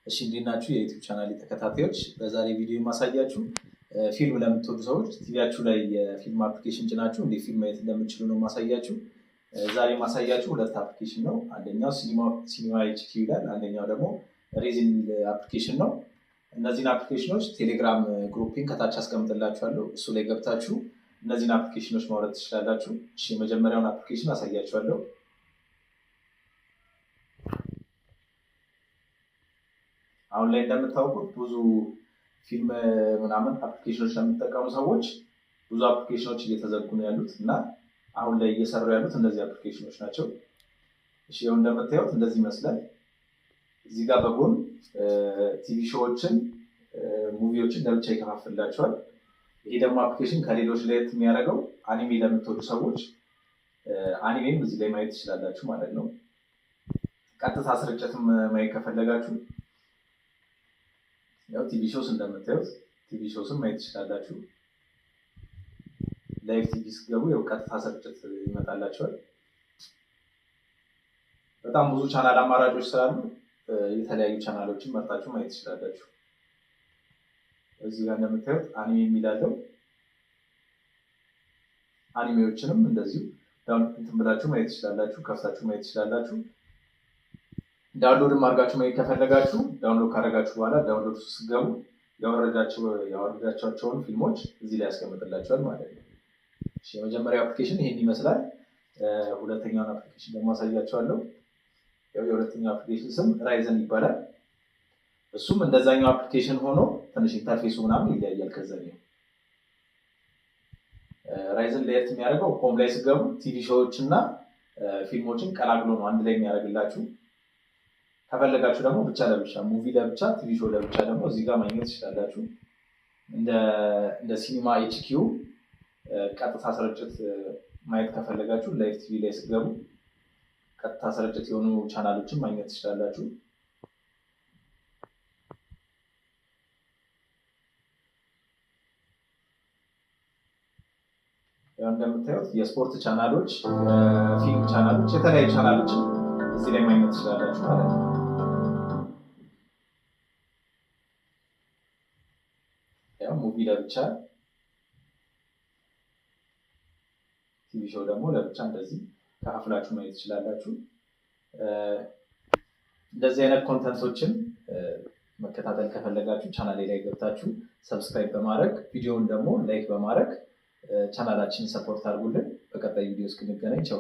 እሺ እንዴት ናችሁ የዩቲዩብ ቻናል ተከታታዮች? በዛሬ ቪዲዮ የማሳያችሁ ፊልም ለምትወዱ ሰዎች ቲቪያችሁ ላይ የፊልም አፕሊኬሽን ጭናችሁ እንዴት ፊልም ማየት እንደምትችሉ ነው ማሳያችሁ። ዛሬ የማሳያችሁ ሁለት አፕሊኬሽን ነው። አንደኛው ሲኒማ ኤችኪ ይላል፣ አንደኛው ደግሞ ሬዝን አፕሊኬሽን ነው። እነዚህን አፕሊኬሽኖች ቴሌግራም ግሩፒን ከታች አስቀምጥላችኋለሁ። እሱ ላይ ገብታችሁ እነዚህን አፕሊኬሽኖች ማውረድ ትችላላችሁ። እሺ የመጀመሪያውን አፕሊኬሽን አሳያችኋለሁ። አሁን ላይ እንደምታውቁት ብዙ ፊልም ምናምን አፕሊኬሽኖች ለሚጠቀሙ ሰዎች ብዙ አፕሊኬሽኖች እየተዘጉ ነው ያሉት እና አሁን ላይ እየሰሩ ያሉት እነዚህ አፕሊኬሽኖች ናቸው። እሺ ያው እንደምታዩት እንደዚህ ይመስላል። እዚህ ጋር በጎን ቲቪ ሾዎችን፣ ሙቪዎችን ለብቻ ይከፋፍላቸዋል። ይሄ ደግሞ አፕሊኬሽን ከሌሎች ለየት የሚያደርገው አኒሜ ለምትወዱ ሰዎች አኒሜም እዚህ ላይ ማየት ትችላላችሁ ማለት ነው። ቀጥታ ስርጭትም ማየት ከፈለጋችሁ ያው ቲቪ ሾውስ እንደምታዩት ቲቪ ሾውስም ማየት ትችላላችሁ። ላይቭ ቲቪ ስትገቡ ያው ቀጥታ ስርጭት ይመጣላችኋል። በጣም ብዙ ቻናል አማራጮች ስላሉ የተለያዩ ቻናሎችን መርጣችሁ ማየት ትችላላችሁ። እዚህ ጋር እንደምታዩት አኒሜ የሚላለው አኒሜዎችንም እንደዚሁ ዳውንሎድ ብላችሁ ማየት ትችላላችሁ፣ ከፍታችሁ ማየት ትችላላችሁ። ዳውንሎድም አድርጋችሁ ማየት ከፈለጋችሁ ዳውንሎድ ካደረጋችሁ በኋላ ዳውንሎድ ውስጥ ስትገቡ ያወረዳቸውን ፊልሞች እዚህ ላይ ያስቀምጥላችኋል ማለት ነው። እሺ የመጀመሪያው አፕሊኬሽን ይሄን ይመስላል። ሁለተኛውን አፕሊኬሽን ደግሞ አሳያችኋለሁ። ያው የሁለተኛው አፕሊኬሽን ስም ራይዘን ይባላል። እሱም እንደዛኛው አፕሊኬሽን ሆኖ ትንሽ ኢንተርፌሱ ምናምን ይለያያል ከዛኛው። ራይዘን ለየት የሚያደርገው ሆም ላይ ስትገቡ ቲቪ ሾዎች እና ፊልሞችን ቀላቅሎ ነው አንድ ላይ የሚያደርግላችሁ። ከፈለጋችሁ ደግሞ ብቻ ለብቻ ሙቪ ለብቻ ቲቪ ሾው ለብቻ ደግሞ እዚህ ጋር ማግኘት ትችላላችሁ። እንደ ሲኒማ ኤችኪው ቀጥታ ስርጭት ማየት ከፈለጋችሁ ላይቭ ቲቪ ላይ ስትገቡ ቀጥታ ስርጭት የሆኑ ቻናሎችን ማግኘት ትችላላችሁ። ያው እንደምታዩት የስፖርት ቻናሎች፣ ፊልም ቻናሎች፣ የተለያዩ ቻናሎችን እዚህ ላይ ማግኘት ትችላላችሁ ማለት ነው። ያው ሙቪ ለብቻ ቲቪ ሾው ደግሞ ለብቻ እንደዚህ ከፋፍላችሁ ማየት ትችላላችሁ። እንደዚህ አይነት ኮንተንቶችን መከታተል ከፈለጋችሁ ቻናሌ ላይ ገብታችሁ ሰብስክራይብ በማድረግ ቪዲዮውን ደግሞ ላይክ በማድረግ ቻናላችንን ሰፖርት አድርጉልን። በቀጣይ ቪዲዮ እስክንገናኝ ቻው።